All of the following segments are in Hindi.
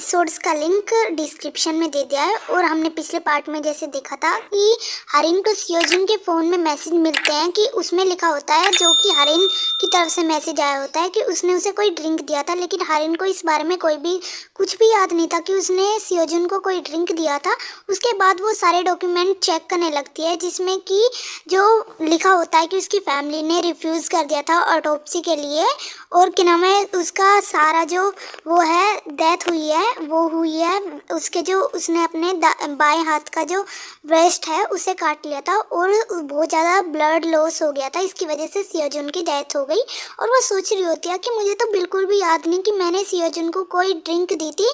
एपिसोड्स का लिंक डिस्क्रिप्शन में दे दिया है। और हमने पिछले पार्ट में जैसे देखा था कि हरिन को सियोजुन के फ़ोन में मैसेज मिलते हैं कि उसमें लिखा होता है, जो कि हरिन की तरफ से मैसेज आया होता है कि उसने उसे कोई ड्रिंक दिया था। लेकिन हरिन को इस बारे में कुछ भी याद नहीं था कि उसने सियोजुन को कोई ड्रिंक दिया था। उसके बाद वो सारे डॉक्यूमेंट चेक करने लगती है, जिसमें कि जो लिखा होता है कि उसकी फैमिली ने रिफ्यूज़ कर दिया था ऑटोप्सी के लिए, और क्या नाम है उसका सारा जो वो है डेथ हुई है वो हुई है उसके जो उसने अपने बाएं हाथ का जो ब्रेस्ट है उसे काट लिया था और बहुत ज़्यादा ब्लड लॉस हो गया था। इसकी वजह से सियोजुन की डेथ हो गई। और वो सोच रही होती है कि मुझे तो बिल्कुल भी याद नहीं कि मैंने सियोजुन को कोई ड्रिंक दी थी।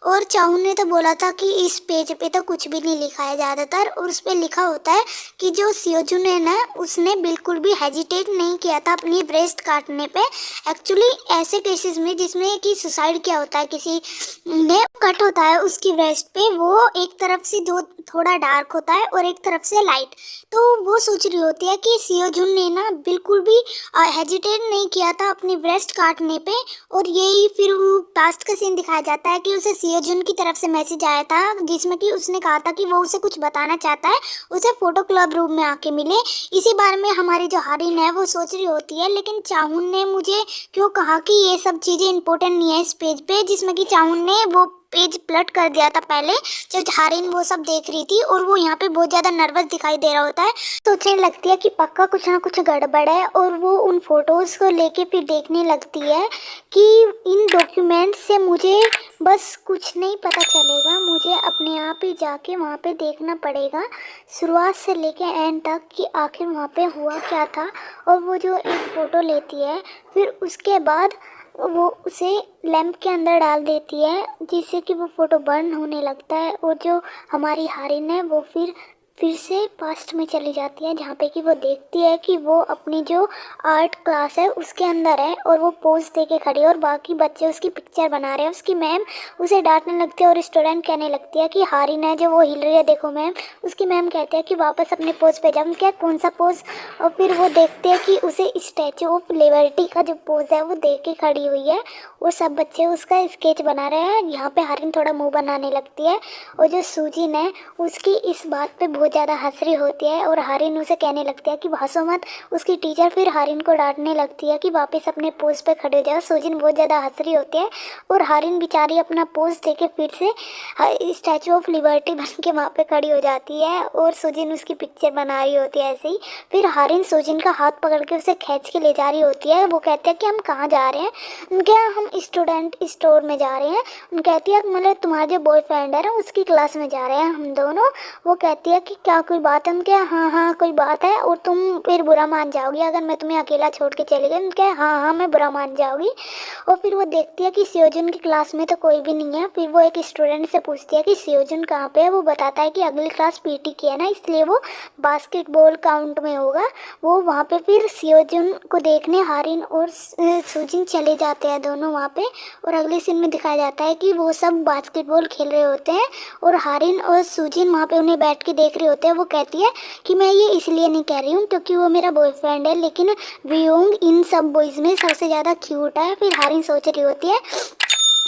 और चाहून ने तो बोला था कि इस पेज पे तो कुछ भी नहीं लिखा है ज़्यादातर, और उस पर लिखा होता है कि जो सियोजुन है ना उसने बिल्कुल भी हेजिटेट नहीं किया था अपनी ब्रेस्ट काटने पे। एक्चुअली ऐसे केसेस में जिसमें कि सुसाइड किया होता है, किसी ने कट होता है उसकी ब्रेस्ट पे, वो एक तरफ से जो थोड़ा डार्क होता है और एक तरफ से लाइट। तो वो सोच रही होती है कि सियोजुन ने ना बिल्कुल भी हेजिटेट नहीं किया था अपनी ब्रेस्ट काटने पे। और यही फिर पास्ट का सीन दिखाया जाता है कि उसे सियोजुन की तरफ से मैसेज आया था, जिसमें कि उसने कहा था कि वो उसे कुछ बताना चाहता है, उसे फोटो क्लब रूम में आके मिले। इसी बारे में हमारी जो हरिन है वो सोच रही होती है, लेकिन चाहून ने मुझे क्यों कहा कि ये सब चीज़ें इंपॉर्टेंट नहीं है इस पेज पे, जिसमें कि चाहून ने वो पेज पलट कर दिया था पहले जब हरिन वो सब देख रही थी। और वो यहाँ पे बहुत ज़्यादा नर्वस दिखाई दे रहा होता है। सोचने लगती है कि पक्का कुछ ना कुछ गड़बड़ है, और वो उन फोटोज़ को लेके फिर देखने लगती है कि इन डॉक्यूमेंट से मुझे बस कुछ नहीं पता चलेगा, मुझे अपने आप ही जाके वहाँ पे देखना पड़ेगा शुरुआत से लेके एंड तक कि आखिर वहाँ पे हुआ क्या था। और वो जो एक फ़ोटो लेती है फिर उसके बाद वो उसे लैंप के अंदर डाल देती है, जिससे कि वो फ़ोटो बर्न होने लगता है। और जो हमारी हरिन है वो फिर से पास्ट में चली जाती है, जहाँ पे कि वो देखती है कि वो अपनी जो आर्ट क्लास है उसके अंदर है और वो पोज दे के खड़ी है और बाकी बच्चे उसकी पिक्चर बना रहे हैं। उसकी मैम उसे डांटने लगती है और स्टूडेंट कहने लगती है कि हरिन है जो वो हिल रही है, देखो मैम। उसकी मैम कहती है कि वापस अपने पोज पे जाओ। क्या कौन सा पोज? और फिर वो देखते हैं कि उसे स्टैचू ऑफ लिबर्टी का जो पोज है वो दे के खड़ी हुई है और सब बच्चे उसका स्केच बना रहे हैं। यहाँ पे हरिन थोड़ा मुंह बनाने लगती है और जो सूजिन है उसकी इस बात पे बहुत ज़्यादा हंस रही होती है और हरिन उसे कहने लगती है कि हंसो मत। उसकी टीचर फिर हरिन को डांटने लगती है कि वापस अपने पोज पे खड़े हो जाओ। सूजिन बहुत ज़्यादा हंस रही होती है और हरिन बेचारी अपना पोज दे के फिर से स्टैचू ऑफ लिबर्टी बन के वहाँ पे खड़ी हो जाती है और सूजिन उसकी पिक्चर बना रही होती है ऐसे ही। फिर हरिन सूजिन का हाथ पकड़ के उसे खींच के ले जा रही होती है। वो कहते हैं कि हम कहाँ जा रहे हैं? उनके हम स्टूडेंट स्टोर में जा रहे हैं। उन कहती है मतलब तुम्हारा जो बॉयफ्रेंड है ना उसकी क्लास में जा रहे हैं हम दोनों। वो कहती है कि क्या कोई बात है? उनके हाँ हाँ कोई बात है और तुम फिर बुरा मान जाओगी अगर मैं तुम्हें अकेला छोड़ के चली गई। उनके हाँ हाँ मैं बुरा मान जाऊँगी। और फिर वो देखती है कि सियोजुन की क्लास में तो कोई भी नहीं है। फिर वो एक स्टूडेंट से पूछती है कि सियोजुन कहाँ पे है। वो बताता है कि अगली क्लास पीटी की है ना, इसलिए वो बास्केटबॉल काउंट में होगा। वो वहाँ पे फिर सियोजुन को देखने हरिन और सूजिन चले जाते हैं दोनों वहाँ पे। और अगले सीन में दिखाया जाता है कि वो सब बास्केटबॉल खेल रहे होते हैं और हरिन और सूजिन वहाँ पे उन्हें बैठ के देख रहे होते हैं। वो कहती है कि मैं ये इसलिए नहीं कह रही हूँ क्योंकि वो मेरा बॉयफ्रेंड है, लेकिन वियोंग इन सब बॉयज़ में सबसे ज़्यादा क्यूट है। फिर हरिन सोच रही होती है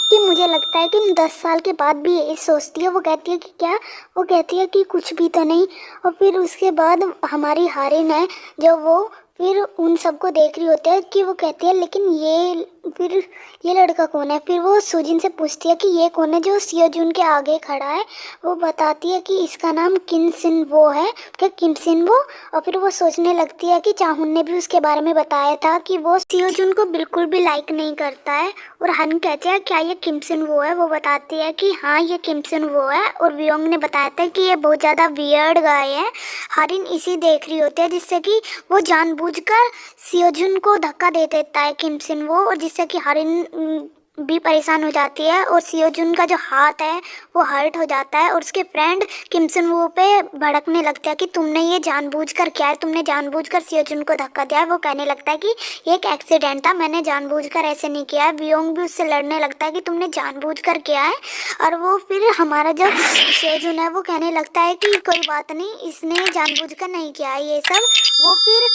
कि मुझे लगता है कि 10 साल के बाद भी यही सोचती है। वो कहती है कि क्या? वो कहती है कि कुछ भी तो नहीं। और फिर उसके बाद हमारी हरिन है जो वो फिर उन सबको देख रही होती है कि वो कहती है लेकिन ये लड़का कौन है? फिर वो सूजिन से पूछती है कि ये कौन है जो सियोजुन के आगे खड़ा है? वो बताती है कि इसका नाम किम सिन वो है। क्या किम सिन वो? और फिर वो सोचने लगती है कि चाहुन ने भी उसके बारे में बताया था कि वो सियोजुन को बिल्कुल भी लाइक नहीं करता है। और हन कहते हैं क्या ये किम सिन वो है? वो बताती है कि हाँ ये किम सिन वो है। और वियोंग ने बताया था कि ये बहुत ज़्यादा वियर्ड गाय है। हरिन इसी देख रही होती है जिससे कि वो जानबूझकर सियोजुन को धक्का दे देता है किम सिन वो, और जिससे कि हरिन भी परेशान हो जाती है और सियोजुन का जो हाथ है वो हर्ट हो जाता है। और उसके फ्रेंड किम सिन वो पे भड़कने लगता है कि तुमने ये जानबूझकर किया है, तुमने जानबूझकर सियोजुन को धक्का दिया है। वो कहने लगता है कि ये एक एक्सीडेंट था, मैंने जानबूझकर ऐसे नहीं किया है। वियोंग भी उससे लड़ने लगता है कि तुमने जानबूझकर किया है। और वो फिर हमारा जो सियोजुन है वो कहने लगता है कि कोई बात नहीं, इसने जानबूझकर नहीं किया है ये सब। वो फिर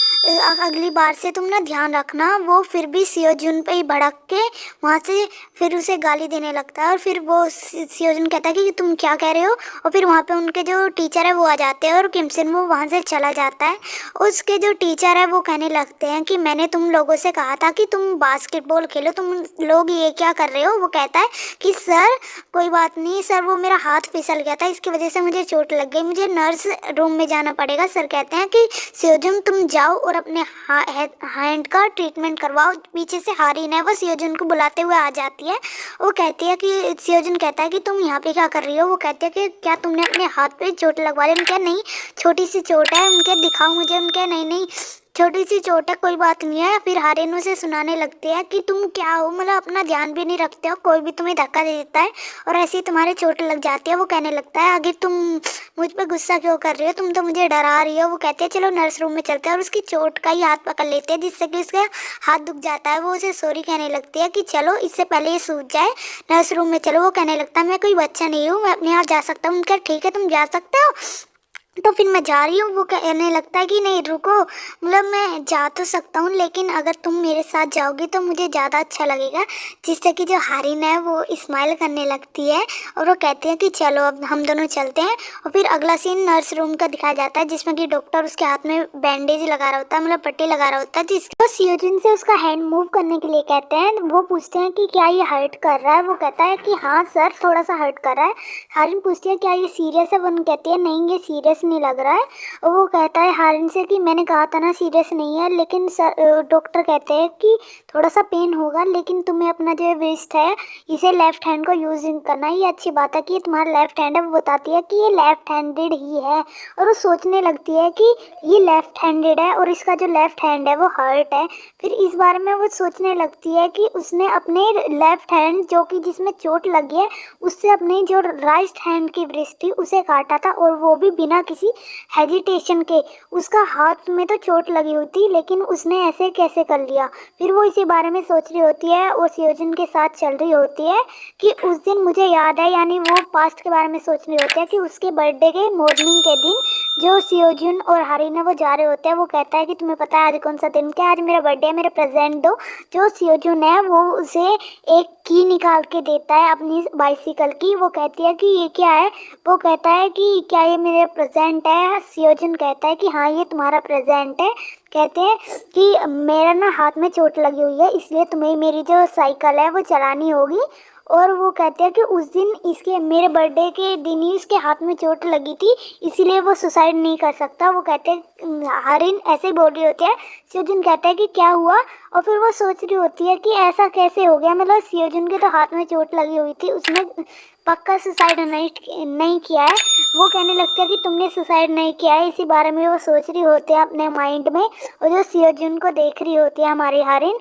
अगली बार से तुम ना ध्यान रखना। वो फिर भी सियोजुन पे ही भड़क के वहाँ से फिर उसे गाली देने लगता है। और फिर वो सियोजन कहता है कि तुम क्या कह रहे हो। और फिर वहाँ पे उनके जो टीचर है वो आ जाते हैं और किम सिन वो वहाँ से चला जाता है। उसके जो टीचर है वो कहने लगते हैं कि मैंने तुम लोगों से कहा था कि तुम बास्केटबॉल खेलो, तुम लोग ये क्या कर रहे हो। वो कहता है कि सर कोई बात नहीं सर, वो मेरा हाथ फिसल गया था, इसकी वजह से मुझे चोट लग गई, मुझे नर्स रूम में जाना पड़ेगा। सर कहते हैं कि सियोजन तुम जाओ और अपने हैंड का ट्रीटमेंट करवाओ। पीछे से हारिन है वो सियोजन को बुलाते हुए आ जाती है। वो कहती है कि सियोजन कहता है कि तुम यहाँ पे क्या कर रही हो। वो कहती है कि क्या तुमने अपने हाथ पे चोट लगवा ली। उनके नहीं, छोटी सी चोट है। उनके दिखाओ मुझे। उनके नहीं नहीं छोटी सी चोट है, कोई बात नहीं है। फिर हारिन उसे सुनाने लगती है कि तुम क्या हो, मतलब अपना ध्यान भी नहीं रखते हो, कोई भी तुम्हें धक्का दे देता है और ऐसे ही तुम्हारे चोट लग जाती है। वो कहने लगता है आगे तुम मुझ पे गुस्सा क्यों कर रही हो, तुम तो मुझे डरा रही हो। वो कहते हैं चलो नर्स रूम में चलते हैं और उसकी चोट का ही हाथ पकड़ लेते हैं जिससे कि उसका हाथ दुख जाता है। वो उसे सॉरी कहने लगती है कि चलो इससे पहले ये सूझ जाए, नर्स रूम में चलो। वो कहने लगता है मैं कोई बच्चा नहीं हूँ, मैं अपने आप जा सकता हूँ। उनका ठीक है तुम जा सकते हो, तो फिर मैं जा रही हूँ। वो कहने लगता है कि नहीं रुको, मतलब मैं जा तो सकता हूँ लेकिन अगर तुम मेरे साथ जाओगी तो मुझे ज़्यादा अच्छा लगेगा। जिससे कि जो हारिन है वो स्माइल करने लगती है और वो कहती है कि चलो अब हम दोनों चलते हैं। और फिर अगला सीन नर्स रूम का दिखाया जाता है जिसमें कि डॉक्टर उसके हाथ में बैंडेज लगा रहा होता है, मतलब पट्टी लगा रहा होता है, जिसको सियोजिन से उसका हैंड मूव करने के लिए कहते हैं। वो पूछते हैं कि क्या ये हर्ट कर रहा है। वो कहता है कि हाँ सर थोड़ा सा हर्ट कर रहा है। हारिन पूछती है क्या ये सीरियस है। वो कहती है नहीं ये सीरियस नहीं लग रहा है। और वो कहता है हारिन से कि मैंने कहा था ना सीरियस नहीं है, लेकिन सर डॉक्टर कहते हैं कि थोड़ा सा पेन होगा, लेकिन तुम्हें अपना जो रिस्ट है इसे लेफ्ट हैंड को यूज करना है। ये अच्छी बात है कि तुम्हारा लेफ्ट हैंड है। वो बताती है कि ये लेफ्ट हैंडेड ही है और वो सोचने लगती है कि ये लेफ्ट हैंडेड है और इसका जो लेफ्ट हैंड है वो हर्ट है। फिर इस बारे में वो सोचने लगती है कि उसने अपने लेफ्ट हैंड जो कि जिसमें चोट लगी है उससे अपने जो राइट हैंड की वृष्टि थी उसे काटा था, और वो भी बिना किसी हेजिटेशन के। उसका हाथ में तो चोट लगी हुई थी लेकिन उसने ऐसे कैसे कर लिया। फिर वो इसी बारे में सोच रही होती है और सियोजिन के साथ चल रही होती है कि उस दिन मुझे याद है, यानी वो पास्ट के बारे में सोच रही होती है कि उसके बर्थडे के मॉर्निंग के दिन जो सियोजिन और हारिन है वो जा रहे होते हैं। वो कहता है कि तुम्हें पता है आज कौन सा दिन क्या है, आज मेरा बर्थडे है, मेरा प्रेजेंट दो। जो सियोजिन है वो उसे एक की निकाल के देता है अपनी बाइसिकल की। वो कहती है कि ये क्या है। वो कहता है कि क्या ये मेरे प्रेजेंट है। सियोजिन कहता है कि हाँ ये तुम्हारा प्रेजेंट है। कहते हैं कि मेरा ना हाथ में चोट लगी हुई है इसलिए तुम्हें मेरी जो साइकिल है वो चलानी होगी। और वो कहते हैं कि उस दिन इसके मेरे बर्थडे के दिन ही इसके हाथ में चोट लगी थी इसीलिए वो सुसाइड नहीं कर सकता। वो कहते हैं हारिन ऐसे ही बोल रही होती है। सियोजिन कहता है कि क्या हुआ। और फिर वो सोच रही होती है कि ऐसा कैसे हो गया, मतलब सियोजिन के तो हाथ में चोट लगी हुई थी, उसने पक्का सुसाइड नहीं किया है। वो कहने लगता है कि तुमने सुसाइड नहीं किया है। इसी बारे में वो सोच रही होती है अपने माइंड में और जो सियोजिन को देख रही होती है हमारी हारिन।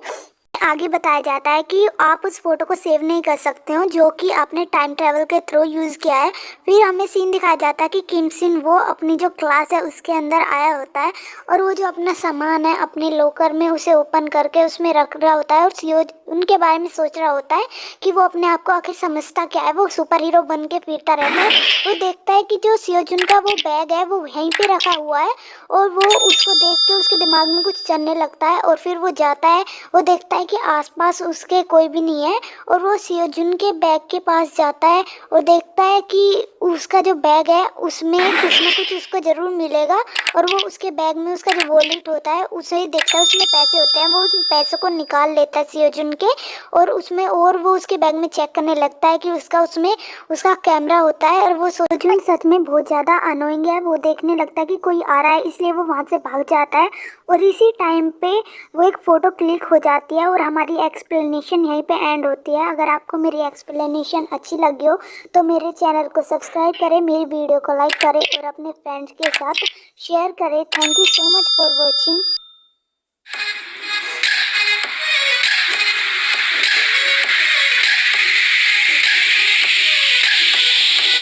आगे बताया जाता है कि आप उस फोटो को सेव नहीं कर सकते हो जो कि आपने टाइम ट्रैवल के थ्रू यूज़ किया है। फिर हमें सीन दिखाया जाता है कि किम सिन वो अपनी जो क्लास है उसके अंदर आया होता है और वो जो अपना सामान है अपने लॉकर में उसे ओपन करके उसमें रख रहा होता है और सियोज उनके बारे में सोच रहा होता है कि वो अपने आप को आखिर समझता क्या है। वो सुपर हीरो बन के फिरता रहता है। वो देखता है कि जो सियोजुन का वो बैग है वो वहीं पे रखा हुआ है और वो उसको देख के उसके दिमाग में कुछ चलने लगता है। और फिर वो जाता है, वो देखता है कि आसपास उसके कोई भी नहीं है और वो सियोजुन के बैग के पास जाता है और देखता है कि उसका जो बैग है उसमें कुछ ना कुछ उसको ज़रूर मिलेगा। और वो उसके बैग में उसका जो वॉलेट होता है उसे देखता है, उसमें पैसे होते हैं। वो उस पैसों को निकाल लेता है सियोजुन के और उसमें और वो उसके बैग में चेक करने लगता है कि उसमें उसका कैमरा होता है। और वो सियोजुन सच में बहुत ज़्यादा अनोइंग है। वो देखने लगता है कि कोई आ रहा है इसलिए वो वहाँ से भाग जाता है और इसी टाइम पे वो एक फ़ोटो क्लिक हो जाती है और हमारी एक्सप्लेनेशन यहीं पे एंड होती है। अगर आपको मेरी एक्सप्लेनेशन अच्छी लगी हो तो मेरे चैनल को सब्सक्राइब करें, मेरी वीडियो को लाइक करें और अपने फ्रेंड्स के साथ शेयर करें। Thank you so much for watching.